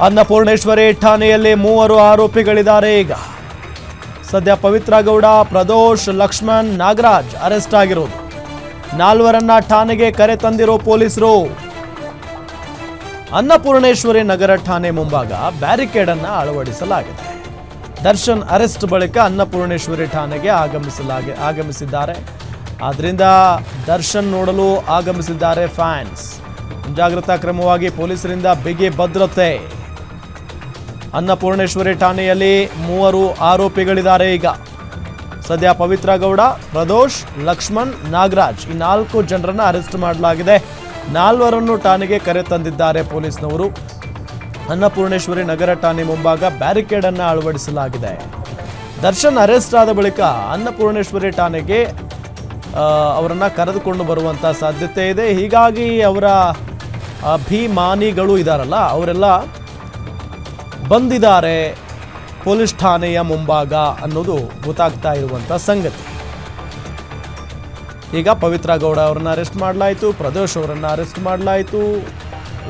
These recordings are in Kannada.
ಅನ್ನಪೂರ್ಣೇಶ್ವರಿ ಠಾಣೆಯಲ್ಲಿ 3 ಆರೋಪಿಗಳಿದ್ದಾರೆ. ಈಗ ಸದ್ಯ ಪವಿತ್ರ ಗೌಡ, ಪ್ರದೋಷ್, ಲಕ್ಷ್ಮಣ್, ನಾಗರಾಜ್ ಅರೆಸ್ಟ್ ಆಗಿರೋದು. 4 ಠಾಣೆಗೆ ಕರೆ ತಂದಿರೋ ಪೊಲೀಸರು. ಅನ್ನಪೂರ್ಣೇಶ್ವರಿ ನಗರ ಠಾಣೆ ಮುಂಭಾಗ ಬ್ಯಾರಿಕೇಡ್ ಅನ್ನು ಅಳವಡಿಸಲಾಗಿದೆ. ದರ್ಶನ್ ಅರೆಸ್ಟ್ ಬಳಿಕ ಅನ್ನಪೂರ್ಣೇಶ್ವರಿ ಠಾಣೆಗೆ ಆಗಮಿಸಿದ್ದಾರೆ. ಆದ್ರಿಂದ ದರ್ಶನ್ ನೋಡಲು ಆಗಮಿಸಿದ್ದಾರೆ ಫ್ಯಾನ್ಸ್. ಮುಂಜಾಗ್ರತಾ ಕ್ರಮವಾಗಿ ಪೊಲೀಸರಿಂದ ಬಿಗಿ ಭದ್ರತೆ. ಅನ್ನಪೂರ್ಣೇಶ್ವರಿ ಠಾಣೆಯಲ್ಲಿ 3 ಆರೋಪಿಗಳಿದ್ದಾರೆ. ಈಗ ಸದ್ಯ ಪವಿತ್ರ ಗೌಡ, ಪ್ರದೋಷ್, ಲಕ್ಷ್ಮಣ್, ನಾಗರಾಜ್ ಈ 4 ಜನರನ್ನ ಅರೆಸ್ಟ್ ಮಾಡಲಾಗಿದೆ. 4 ಠಾಣೆಗೆ ಕರೆ ತಂದಿದ್ದಾರೆ ಪೊಲೀಸ್ನವರು. ಅನ್ನಪೂರ್ಣೇಶ್ವರಿ ನಗರ ಠಾಣೆ ಮುಂಭಾಗ ಬ್ಯಾರಿಕೇಡ್ ಅನ್ನು ಅಳವಡಿಸಲಾಗಿದೆ. ದರ್ಶನ್ ಅರೆಸ್ಟ್ ಆದ ಬಳಿಕ ಅನ್ನಪೂರ್ಣೇಶ್ವರಿ ಠಾಣೆಗೆ ಅವರನ್ನ ಕರೆದುಕೊಂಡು ಬರುವಂತ ಸಾಧ್ಯತೆ ಇದೆ. ಹೀಗಾಗಿ ಅವರ ಅಭಿಮಾನಿಗಳು ಇದಾರಲ್ಲ, ಅವರೆಲ್ಲ ಬಂದಿದ್ದಾರೆ ಪೊಲೀಸ್ ಠಾಣೆಯ ಮುಂಭಾಗ ಅನ್ನೋದು ಗೊತ್ತಾಗ್ತಾ ಇರುವಂತ ಸಂಗತಿ. ಈಗ ಪವಿತ್ರ ಗೌಡ ಅವರನ್ನ ಅರೆಸ್ಟ್ ಮಾಡಲಾಯಿತು, ಪ್ರದೋಷ್ ಅವರನ್ನ ಅರೆಸ್ಟ್ ಮಾಡಲಾಯಿತು,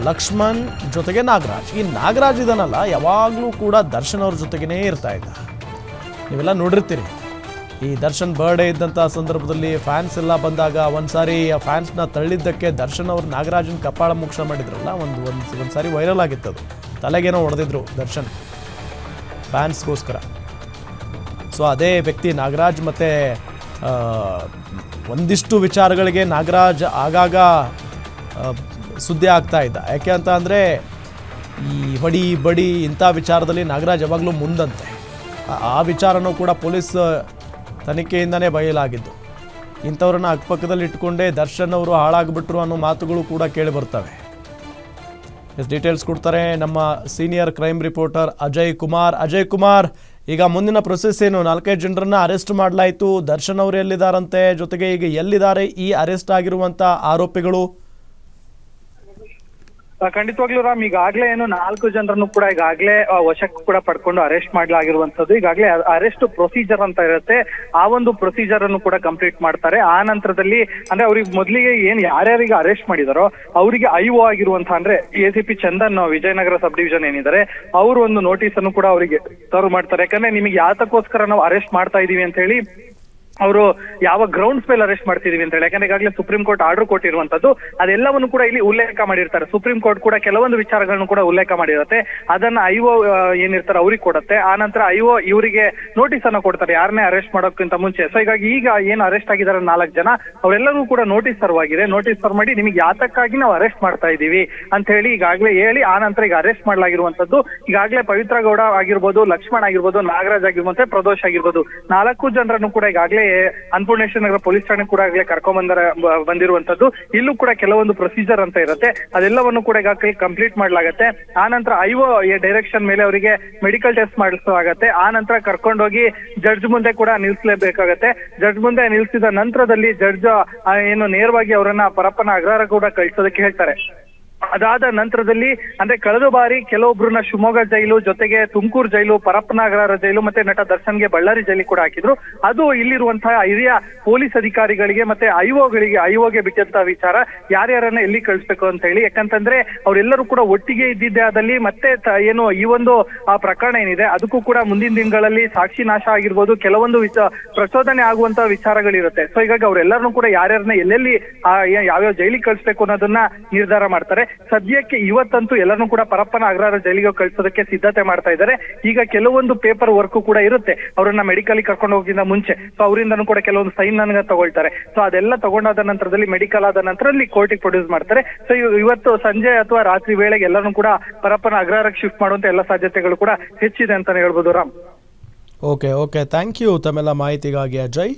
ಲಕ್ಷ್ಮಣ್ ಜೊತೆಗೆ ನಾಗರಾಜ್. ಈ ನಾಗರಾಜ್ ಇದನ್ನಲ್ಲ, ಯಾವಾಗಲೂ ಕೂಡ ದರ್ಶನ್ ಅವ್ರ ಜೊತೆಗೇ ಇರ್ತಾ ಇದ್ದ. ನೀವೆಲ್ಲ ನೋಡಿರ್ತೀರಿ. ಈ ದರ್ಶನ್ ಬರ್ಡೇ ಇದ್ದಂಥ ಸಂದರ್ಭದಲ್ಲಿ ಫ್ಯಾನ್ಸ್ ಎಲ್ಲ ಬಂದಾಗ ಒಂದ್ಸಾರಿ ಆ ಫ್ಯಾನ್ಸ್ನ ತಳ್ಳಿದ್ದಕ್ಕೆ ದರ್ಶನ್ ಅವರು ನಾಗರಾಜನ ಕಪಾಳ ಮೋಕ್ಷ ಮಾಡಿದ್ರಲ್ಲ, ಒಂದು ಸಾರಿ ವೈರಲ್ ಆಗಿತ್ತು. ಅದು ತಲೆಗೇನೋ ಹೊಡೆದಿದ್ರು ದರ್ಶನ್ ಫ್ಯಾನ್ಸ್ಗೋಸ್ಕರ. ಸೊ ಅದೇ ವ್ಯಕ್ತಿ ನಾಗರಾಜ್. ಮತ್ತು ಒಂದಿಷ್ಟು ವಿಚಾರಗಳಿಗೆ ನಾಗರಾಜ್ ಆಗಾಗ ಸುದ್ದಿ ಆಗ್ತಾ ಇದ್ದ. ಯಾಕೆ ಅಂತ ಅಂದರೆ ಈ ಹೊಡಿ ಬಡಿ ಇಂಥ ವಿಚಾರದಲ್ಲಿ ನಾಗರಾಜ್ ಯಾವಾಗಲೂ ಮುಂದಂತೆ. ಆ ವಿಚಾರನೂ ಕೂಡ ಪೊಲೀಸ್ ತನಿಖೆಯಿಂದನೇ ಬಯಲಾಗಿದ್ದು. ಇಂಥವ್ರನ್ನ ಅಕ್ಕಪಕ್ಕದಲ್ಲಿ ಇಟ್ಕೊಂಡೇ ದರ್ಶನ್ ಅವರು ಹಾಳಾಗ್ಬಿಟ್ರು ಅನ್ನೋ ಮಾತುಗಳು ಕೂಡ ಕೇಳಿ ಬರ್ತವೆ. ಡೀಟೇಲ್ಸ್ ಕೊಡ್ತಾರೆ ನಮ್ಮ senior crime reporter Ajay Kumar. ಈಗ ಮುಂದಿನ ಪ್ರೊಸೆಸ್ ಏನು? 4 ಜನರನ್ನ ಅರೆಸ್ಟ್ ಮಾಡಲಾಯಿತು. ದರ್ಶನ್ ಅವರು ಎಲ್ಲಿದ್ದಾರಂತೆ, ಜೊತೆಗೆ ಈಗ ಎಲ್ಲಿದ್ದಾರೆ ಈ ಅರೆಸ್ಟ್ ಆಗಿರುವಂತ ಆರೋಪಿಗಳು? ಖಂಡಿತವಾಗ್ಲೂ ರಾಮ್, ಈಗಾಗಲೇ ಏನು 4 ಜನರನ್ನು ಕೂಡ ಈಗಾಗಲೇ ವಶಕ್ಕೆ ಕೂಡ ಪಡ್ಕೊಂಡು ಅರೆಸ್ಟ್ ಮಾಡಲಾಗಿರುವಂತದ್ದು. ಈಗಾಗಲೇ ಅರೆಸ್ಟ್ ಪ್ರೊಸೀಜರ್ ಅಂತ ಇರುತ್ತೆ, ಆ ಒಂದು ಪ್ರೊಸೀಜರ್ ಅನ್ನು ಕೂಡ ಕಂಪ್ಲೀಟ್ ಮಾಡ್ತಾರೆ. ಆ ನಂತರದಲ್ಲಿ ಅಂದ್ರೆ ಅವ್ರಿಗೆ ಮೊದಲಿಗೆ ಏನ್ ಯಾರ್ಯಾರಿಗೆ ಅರೆಸ್ಟ್ ಮಾಡಿದಾರೋ ಅವರಿಗೆ ಐಒ ಆಗಿರುವಂತಹ ಅಂದ್ರೆ ACP Chandan, Vijayanagara sub division ಏನಿದ್ದಾರೆ, ಅವರು ಒಂದು ನೋಟಿಸ್ ಅನ್ನು ಕೂಡ ಅವರಿಗೆ ಸರ್ವ್ ಮಾಡ್ತಾರೆ. ಯಾಕಂದ್ರೆ ನಿಮಗೆ ಯಾತಕ್ಕೋಸ್ಕರ ನಾವು ಅರೆಸ್ಟ್ ಮಾಡ್ತಾ ಇದೀವಿ ಅಂತ ಹೇಳಿ, ಅವರು ಯಾವ ಗ್ರೌಂಡ್ಸ್ ಮೇಲೆ ಅರೆಸ್ಟ್ ಮಾಡ್ತಿದೀವಿ ಅಂತ ಹೇಳಿ. ಯಾಕಂದ್ರೆ ಈಗಾಗಲೇ ಸುಪ್ರೀಂ ಕೋರ್ಟ್ ಆರ್ಡರ್ ಕೊಟ್ಟಿರುವಂತದ್ದು, ಅದೆಲ್ಲವನ್ನು ಕೂಡ ಇಲ್ಲಿ ಉಲ್ಲೇಖ ಮಾಡಿರ್ತಾರೆ. ಸುಪ್ರೀಂ ಕೋರ್ಟ್ ಕೂಡ ಕೆಲವೊಂದು ವಿಚಾರಗಳನ್ನು ಕೂಡ ಉಲ್ಲೇಖ ಮಾಡಿರುತ್ತೆ. ಅದನ್ನ ಐಒ ಏನಿರ್ತಾರೆ ಅವ್ರಿಗೆ ಕೊಡುತ್ತೆ. ಆ ನಂತರ ಐಒ ಇವರಿಗೆ ನೋಟಿಸ್ ಅನ್ನ ಕೊಡ್ತಾರೆ, ಯಾರನ್ನೇ ಅರೆಸ್ಟ್ ಮಾಡೋಕ್ಕಿಂತ ಮುಂಚೆ. ಸೊ ಹೀಗಾಗಿ ಈಗ ಏನು ಅರೆಸ್ಟ್ ಆಗಿದ್ದಾರೆ 4 ಜನ, ಅವರೆಲ್ಲರೂ ಕೂಡ ನೋಟಿಸ್ ಸರ್ವ್ ಆಗಿದೆ. ನೋಟಿಸ್ ಸರ್ವ್ ಮಾಡಿ ನಿಮಗೆ ಯಾತಕ್ಕಾಗಿ ನಾವು ಅರೆಸ್ಟ್ ಮಾಡ್ತಾ ಇದೀವಿ ಅಂತ ಹೇಳಿ ಈಗಾಗಲೇ ಹೇಳಿ, ಆ ನಂತರ ಈಗ ಅರೆಸ್ಟ್ ಮಾಡಲಾಗಿರುವಂತದ್ದು. ಈಗಾಗಲೇ ಪವಿತ್ರ ಗೌಡ ಆಗಿರ್ಬೋದು, ಲಕ್ಷ್ಮಣ್ ಆಗಿರ್ಬೋದು, ನಾಗರಾಜ್ ಆಗಿರ್ಬೋದು, ಪ್ರದೋಷ್ ಆಗಿರ್ಬೋದು, 4 ಜನರನ್ನು ಕೂಡ ಈಗಾಗಲೇ ಅನ್ನಪೂರ್ಣೇಶ್ವರಿ ನಗರ ಪೊಲೀಸ್ ಠಾಣೆ ಕೂಡ ಆಗಲೇ ಕರ್ಕೊಂಡ್ ಬಂದಿರುವಂತದ್ದು. ಇಲ್ಲೂ ಕೂಡ ಕೆಲವೊಂದು ಪ್ರೊಸೀಜರ್ ಅಂತ ಇರುತ್ತೆ, ಅದೆಲ್ಲವನ್ನು ಕೂಡ ಈಗಾಗಲೇ ಕಂಪ್ಲೀಟ್ ಮಾಡ್ಲಾಗತ್ತೆ. ಆ ನಂತರ ಐಒ ಡೈರೆಕ್ಷನ್ ಮೇಲೆ ಅವರಿಗೆ ಮೆಡಿಕಲ್ ಟೆಸ್ಟ್ ಮಾಡಿಸಲಾಗತ್ತೆ. ಆ ನಂತರ ಕರ್ಕೊಂಡೋಗಿ ಜಡ್ಜ್ ಮುಂದೆ ಕೂಡ ನಿಲ್ಸಲೇಬೇಕಾಗತ್ತೆ. ಜಡ್ಜ್ ಮುಂದೆ ನಿಲ್ಸಿದ ನಂತರದಲ್ಲಿ ಜಡ್ಜ್ ಏನು ನೇರವಾಗಿ ಅವರನ್ನ ಪರಪ್ಪನ ಅಗ್ರಹಾರ ಕೂಡ ಕಳಿಸೋದಕ್ಕೆ ಹೇಳ್ತಾರೆ. ಅದಾದ ನಂತರದಲ್ಲಿ ಅಂದ್ರೆ ಕಳೆದ ಬಾರಿ ಕೆಲವೊಬ್ರನ್ನ ಶಿವಮೊಗ್ಗ ಜೈಲು, ಜೊತೆಗೆ ತುಮಕೂರು ಜೈಲು, ಪರಪ್ಪನ ಅಗ್ರಹಾರ ಜೈಲು, ಮತ್ತೆ ನಟ ದರ್ಶನ್ಗೆ ಬಳ್ಳಾರಿ ಜೈಲಿಗೆ ಕೂಡ ಹಾಕಿದ್ರು. ಅದು ಇಲ್ಲಿರುವಂತಹ ಹಿರಿಯ ಪೊಲೀಸ್ ಅಧಿಕಾರಿಗಳಿಗೆ ಮತ್ತೆ ಐಒಗೆ ಬಿಟ್ಟಂತಹ ವಿಚಾರ, ಯಾರ್ಯಾರನ್ನ ಎಲ್ಲಿ ಕಳಿಸ್ಬೇಕು ಅಂತ ಹೇಳಿ. ಯಾಕಂತಂದ್ರೆ ಅವರೆಲ್ಲರೂ ಕೂಡ ಒಟ್ಟಿಗೆ ಇದ್ದಿದ್ದೆ ಆದಲ್ಲಿ ಮತ್ತೆ ಏನು ಈ ಒಂದು ಆ ಪ್ರಕರಣ ಏನಿದೆ ಅದಕ್ಕೂ ಕೂಡ ಮುಂದಿನ ದಿನಗಳಲ್ಲಿ ಸಾಕ್ಷಿ ನಾಶ ಆಗಿರ್ಬೋದು, ಕೆಲವೊಂದು ಪ್ರಚೋದನೆ ಆಗುವಂತಹ ವಿಚಾರಗಳಿರುತ್ತೆ. ಸೊ ಹೀಗಾಗಿ ಅವರೆಲ್ಲರನ್ನೂ ಕೂಡ ಯಾರ್ಯಾರನ್ನ ಎಲ್ಲೆಲ್ಲಿ ಯಾವ್ಯಾವ ಜೈಲಿಗೆ ಕಳಿಸ್ಬೇಕು ಅನ್ನೋದನ್ನ ನಿರ್ಧಾರ ಮಾಡ್ತಾರೆ. ಸದ್ಯಕ್ಕೆ ಇವತ್ತಂತೂ ಎಲ್ಲರೂ ಕೂಡ ಪರಪ್ಪನ ಅಗ್ರಹಾರ ಜೈಲಿಗೆ ಕಳಿಸೋದಕ್ಕೆ ಸಿದ್ಧತೆ ಮಾಡ್ತಾ ಇದ್ದಾರೆ. ಈಗ ಕೆಲವೊಂದು ಪೇಪರ್ ವರ್ಕ್ ಕೂಡ ಇರುತ್ತೆ, ಅವರನ್ನ ಮೆಡಿಕಲ್ ಕರ್ಕೊಂಡು ಹೋಗಿಂದ ಮುಂಚೆ. ಸೊ ಅವರಿಂದನೂ ಕೂಡ ಕೆಲವೊಂದು ಸೈನ್ ಅನ್ನ ತಗೊಳ್ತಾರೆ. ಸೊ ಅದೆಲ್ಲ ತಗೊಂಡಾದ ನಂತರದಲ್ಲಿ ಮೆಡಿಕಲ್ ಆದ ನಂತರದಲ್ಲಿ ಕೋರ್ಟಿಗೆ ಪ್ರೊಡ್ಯೂಸ್ ಮಾಡ್ತಾರೆ. ಸೊ ಇವತ್ತು ಸಂಜೆ ಅಥವಾ ರಾತ್ರಿ ವೇಳೆಗೆ ಎಲ್ಲರೂ ಕೂಡ ಪರಪ್ಪನ ಅಗ್ರಹಾರಕ್ಕೆ ಶಿಫ್ಟ್ ಮಾಡುವಂತ ಎಲ್ಲ ಸಾಧ್ಯತೆಗಳು ಕೂಡ ಹೆಚ್ಚಿದೆ ಅಂತಾನೆ ಹೇಳ್ಬೋದು ರಾಮ್. ಓಕೆ, ಥ್ಯಾಂಕ್ ಯು ತಮ್ಮೆಲ್ಲ ಮಾಹಿತಿಗಾಗಿ ಅಜಯ್.